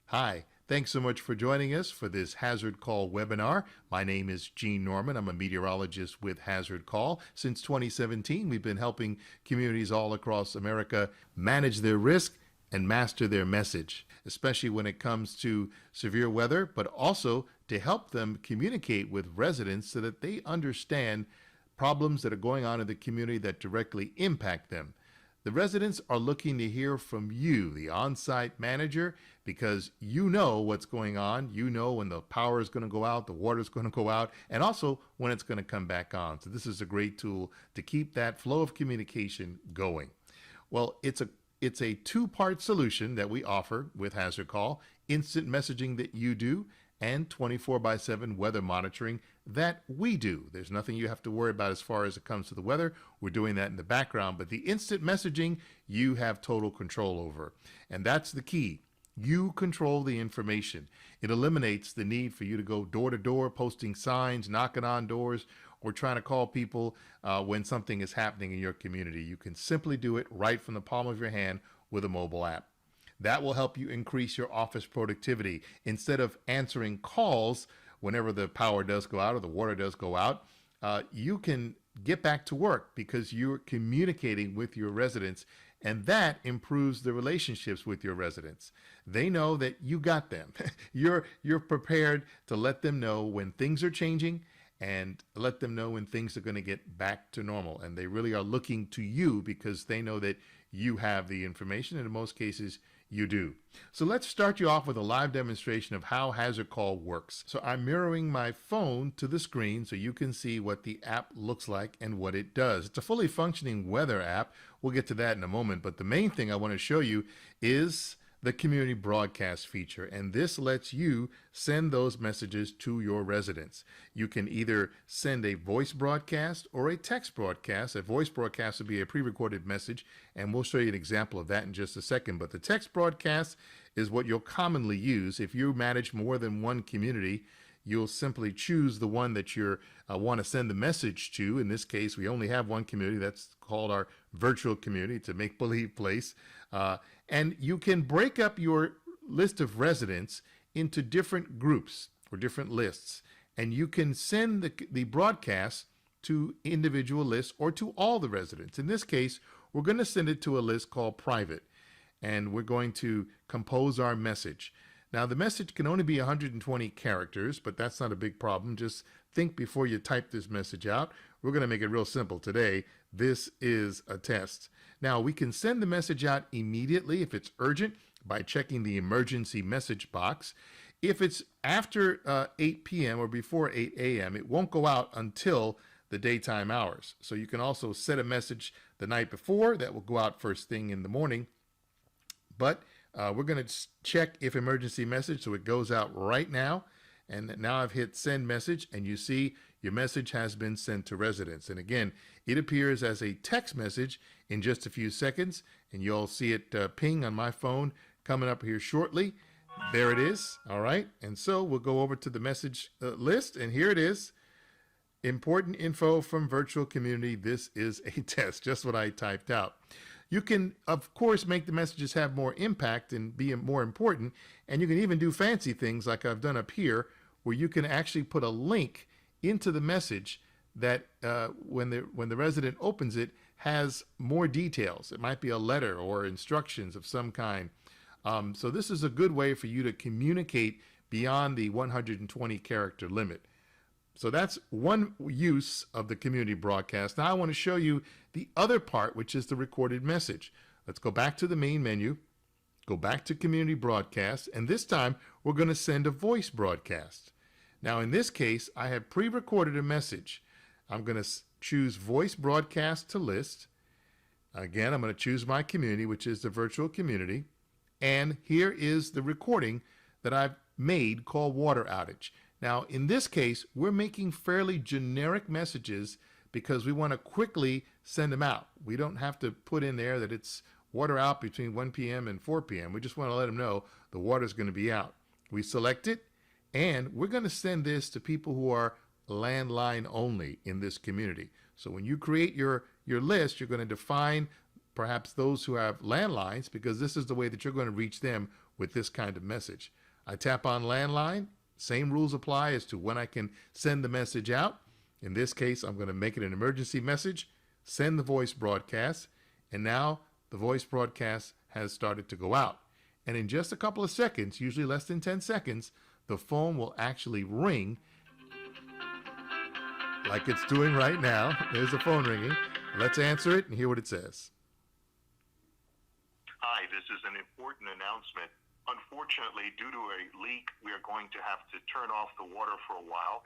Hi, thanks so much for joining us for this HazardCall webinar. My name is Gene Norman. I'm a meteorologist with HazardCall. Since 2017, we've been helping communities all across America manage their risk and master their message, especially when it comes to severe weather, but also to help them communicate with residents so that they understand problems that are going on in the community that directly impact them. The residents are looking to hear from you, the on-site manager, because you know what's going on. You know when the power is going to go out, the water is going to go out, and also when it's going to come back on. So this is a great tool to keep that flow of communication going. Well, it's a two-part solution that we offer with HazardCall: instant messaging that you do, and 24/7 weather monitoring that we do. There's nothing you have to worry about as far as it comes to the weather. We're doing that in the background, but the instant messaging you have total control over. And that's the key. You control the information. It eliminates the need for you to go door to door, posting signs, knocking on doors, or trying to call people when something is happening in your community. You can simply do it right from the palm of your hand with a mobile app. That will help you increase your office productivity. Instead of answering calls whenever the power does go out or the water does go out, you can get back to work because you're communicating with your residents, and that improves the relationships with your residents. They know that you got them. You're prepared to let them know when things are changing and let them know when things are going to get back to normal. And they really are looking to you because they know that you have the information, and in most cases, you do. So let's start you off with a live demonstration of how HazardCall works. So I'm mirroring my phone to the screen so you can see what the app looks like and what it does. It's a fully functioning weather app. We'll get to that in a moment, but the main thing I want to show you is the community broadcast feature, and this lets you send those messages to your residents. You can either send a voice broadcast or a text broadcast. A voice broadcast would be a pre-recorded message, and we'll show you an example of that in just a second. But the text broadcast is what you'll commonly use. If you manage more than one community, you'll simply choose the one that you want to send the message to. In this case, we only have one community. That's called our virtual community. It's a make-believe place. And you can break up your list of residents into different groups or different lists. And you can send the broadcast to individual lists or to all the residents. In this case, we're going to send it to a list called private. And we're going to compose our message. Now, the message can only be 120 characters, but that's not a big problem. Just think before you type this message out. We're going to make it real simple today. This is a test. Now, we can send the message out immediately if it's urgent by checking the emergency message box. If it's after 8 p.m. or before 8 a.m., it won't go out until the daytime hours. So you can also set a message the night before that will go out first thing in the morning. But we're going to check if emergency message, so it goes out right now. And now I've hit send message, and you see your message has been sent to residents. And again, it appears as a text message in just a few seconds, and you'll see it ping on my phone coming up here shortly. There it is. All right. And so we'll go over to the message list, and here it is. Important info from virtual community. This is a test, just what I typed out. You can, of course, make the messages have more impact and be more important, and you can even do fancy things like I've done up here, where you can actually put a link into the message that when the resident opens it, has more details. It might be a letter or instructions of some kind. So this is a good way for you to communicate beyond the 120 character limit. So that's one use of the community broadcast. Now I want to show you the other part, which is the recorded message. Let's go back to the main menu, go back to community broadcast, and this time we're going to send a voice broadcast. Now in this case, I have pre-recorded a message. I'm going to choose voice broadcast to list. Again, I'm going to choose my community, which is the virtual community. And here is the recording that I've made called water outage. Now, in this case, we're making fairly generic messages because we want to quickly send them out. We don't have to put in there that it's water out between 1 p.m. and 4 p.m. We just want to let them know the water is going to be out. We select it, and we're going to send this to people who are landline only in this community. So when you create your list, you're going to define perhaps those who have landlines, because this is the way that you're going to reach them with this kind of message. I tap on landline, same rules apply as to when I can send the message out. In this case, I'm going to make it an emergency message, send the voice broadcast, and now the voice broadcast has started to go out. And in just a couple of seconds, usually less than 10 seconds, the phone will actually ring like it's doing right now. There's the phone ringing. Let's answer it and hear what it says. Hi, this is an important announcement. Unfortunately, due to a leak, we are going to have to turn off the water for a while.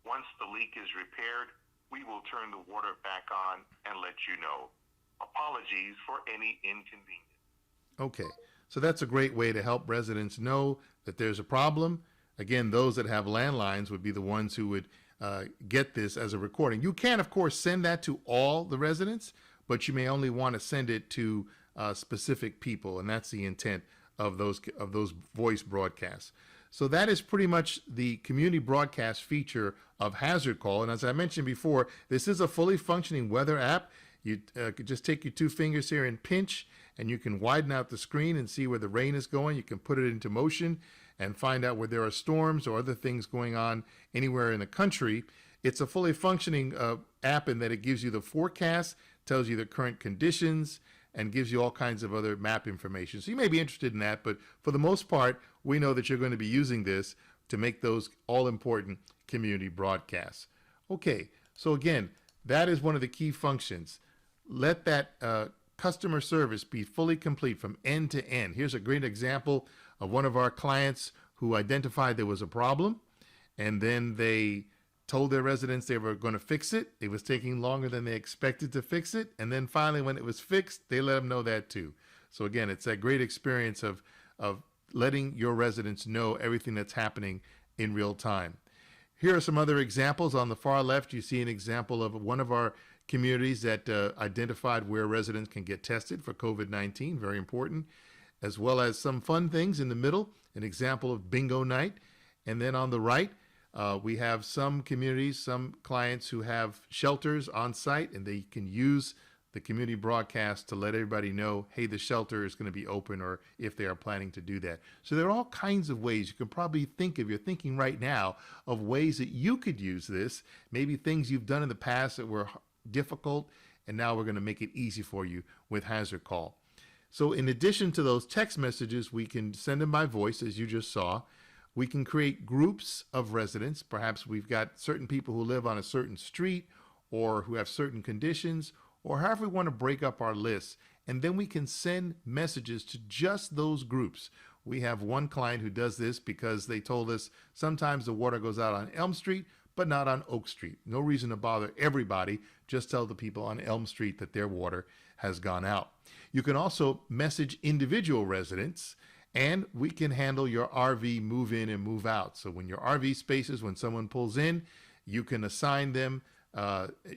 Once the leak is repaired, we will turn the water back on and let you know. Apologies for any inconvenience. Okay, so that's a great way to help residents know that there's a problem. Again, those that have landlines would be the ones who would get this as a recording. You can, of course, send that to all the residents, but you may only want to send it to specific people, and that's the intent of those voice broadcasts. So that is pretty much the community broadcast feature of HazardCall. And as I mentioned before, this is a fully functioning weather app. You could just take your 2 fingers here and pinch, and you can widen out the screen and see where the rain is going. You can put it into motion and find out where there are storms or other things going on anywhere in the country. It's a fully functioning app in that it gives you the forecast, tells you the current conditions, and gives you all kinds of other map information. So you may be interested in that, but for the most part, we know that you're going to be using this to make those all-important community broadcasts. Okay, so again, that is one of the key functions. Let that customer service be fully complete from end to end. Here's a great example of one of our clients who identified there was a problem, and then they told their residents they were going to fix it. It was taking longer than they expected to fix it. And then finally, when it was fixed, they let them know that too. So again, it's that great experience of letting your residents know everything that's happening in real time. Here are some other examples. On the far left, you see an example of one of our communities that identified where residents can get tested for COVID-19, very important, as well as some fun things in the middle, an example of bingo night. And then on the right, we have some communities, some clients who have shelters on site, and they can use the community broadcast to let everybody know, hey, the shelter is going to be open, or if they are planning to do that. So there are all kinds of ways you can probably think of. You're thinking right now of ways that you could use this, maybe things you've done in the past that were difficult, and now we're going to make it easy for you with HazardCall. So in addition to those text messages, we can send them by voice, as you just saw. We can create groups of residents. Perhaps we've got certain people who live on a certain street or who have certain conditions, or however we want to break up our lists. And then we can send messages to just those groups. We have one client who does this because they told us sometimes the water goes out on Elm Street, but not on Oak Street. No reason to bother everybody. Just tell the people on Elm Street that their water has gone out. You can also message individual residents, and we can handle your RV move in and move out. So when your RV spaces, when someone pulls in, you can assign them,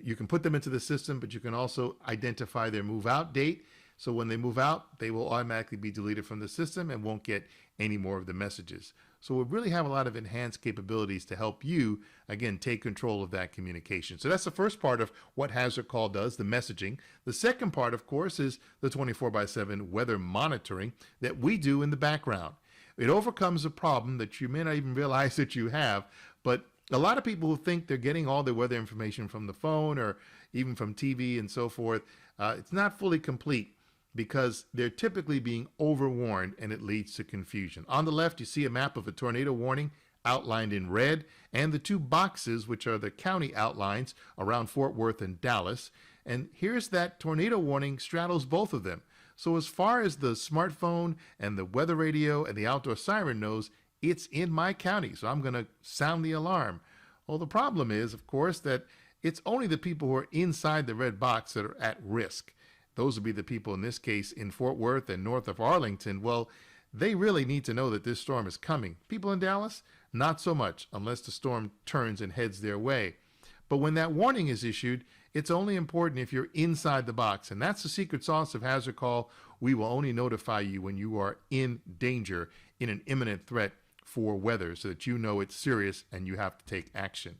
you can put them into the system, but you can also identify their move out date. So when they move out, they will automatically be deleted from the system and won't get any more of the messages. So we really have a lot of enhanced capabilities to help you, again, take control of that communication. So that's the first part of what HazardCall does, the messaging. The second part, of course, is the 24/7 weather monitoring that we do in the background. It overcomes a problem that you may not even realize that you have, but a lot of people who think they're getting all their weather information from the phone or even from TV and so forth, it's not fully complete, because they're typically being overwarned, and it leads to confusion. On the left, you see a map of a tornado warning outlined in red, and the 2 boxes, which are the county outlines around Fort Worth and Dallas. And here's that tornado warning straddles both of them. So as far as the smartphone and the weather radio and the outdoor siren knows, it's in my county, so I'm going to sound the alarm. Well, the problem is, of course, that it's only the people who are inside the red box that are at risk. Those would be the people in this case in Fort Worth and north of Arlington. Well, they really need to know that this storm is coming. People in Dallas, not so much, unless the storm turns and heads their way. But when that warning is issued, it's only important if you're inside the box. And that's the secret sauce of HazardCall. We will only notify you when you are in danger, in an imminent threat for weather, so that you know it's serious and you have to take action.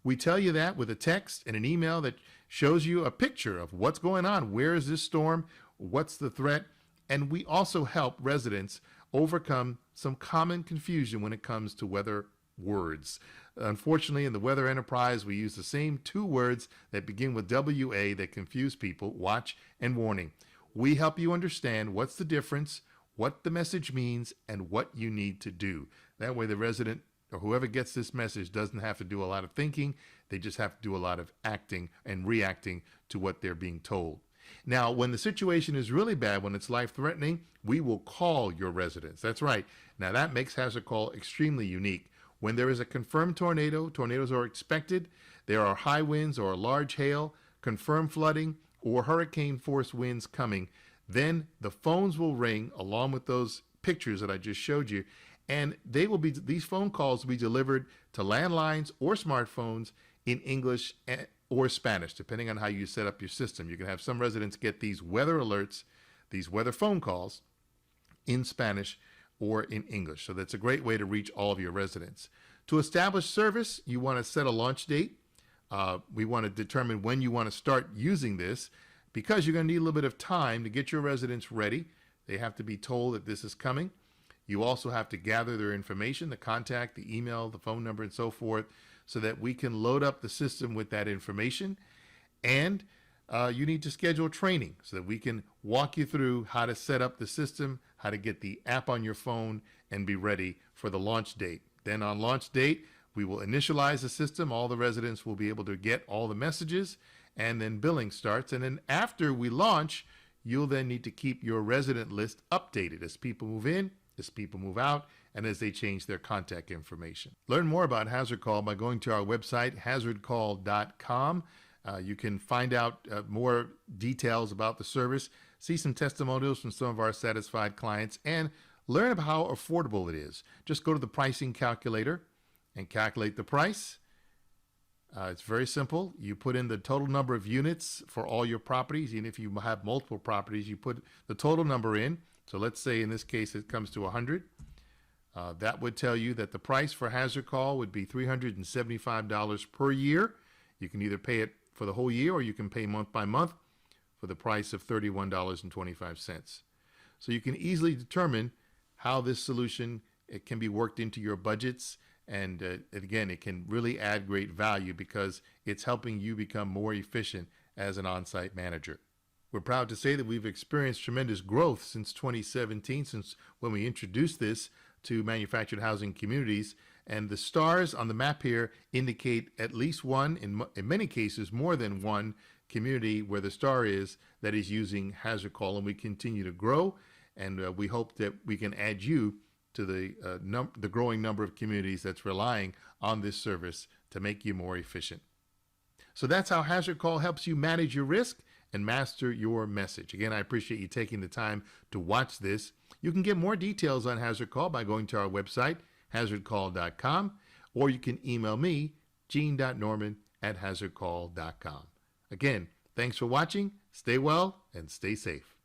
We tell you that with a text and an email that shows you a picture of what's going on. Where is this storm? What's the threat? And we also help residents overcome some common confusion when it comes to weather words. Unfortunately, in the weather enterprise, we use the same two words that begin with WA that confuse people: watch and warning. We help you understand what's the difference, what the message means, and what you need to do. That way the resident or whoever gets this message doesn't have to do a lot of thinking. They just have to do a lot of acting and reacting to what they're being told. Now, when the situation is really bad, when it's life-threatening, we will call your residents. That's right. Now, that makes HazardCall extremely unique. When there is a confirmed tornado, tornadoes are expected, there are high winds or large hail, confirmed flooding, or hurricane-force winds coming, then the phones will ring along with those pictures that I just showed you, and these phone calls will be delivered to landlines or smartphones in English or Spanish, depending on how you set up your system. You can have some residents get these weather alerts, these weather phone calls in Spanish or in English. So that's a great way to reach all of your residents. To establish service, you want to set a launch date. We want to determine when you want to start using this, because you're going to need a little bit of time to get your residents ready. They have to be told that this is coming. You also have to gather their information, the contact, the email, the phone number, and so forth, so that we can load up the system with that information. And you need to schedule training so that we can walk you through how to set up the system, how to get the app on your phone, and be ready for the launch date. Then on launch date, we will initialize the system. All the residents will be able to get all the messages, and then billing starts. And then after we launch, you'll then need to keep your resident list updated as people move in, as people move out, and as they change their contact information. Learn more about HazardCall by going to our website, HazardCall.com. You can find out more details about the service, see some testimonials from some of our satisfied clients, and learn about how affordable it is. Just go to the pricing calculator and calculate the price. It's very simple. You put in the total number of units for all your properties. Even if you have multiple properties, you put the total number in. So let's say in this case it comes to 100. That would tell you that the price for HazardCall would be $375 per year. You can either pay it for the whole year, or you can pay month by month for the price of $31.25. So you can easily determine how this solution can be worked into your budgets. And again, it can really add great value because it's helping you become more efficient as an on-site manager. We're proud to say that we've experienced tremendous growth since 2017, since when we introduced this to manufactured housing communities. And the stars on the map here indicate at least one, in many cases more than one, community where the star is that is using HazardCall. And we continue to grow, and we hope that we can add you to the growing number of communities that's relying on this service to make you more efficient. So that's how HazardCall helps you manage your risk and master your message. Again, I appreciate you taking the time to watch this. You can get more details on HazardCall by going to our website, HazardCall.com, or you can email me, gene.norman@HazardCall.com. Again, thanks for watching. Stay well and stay safe.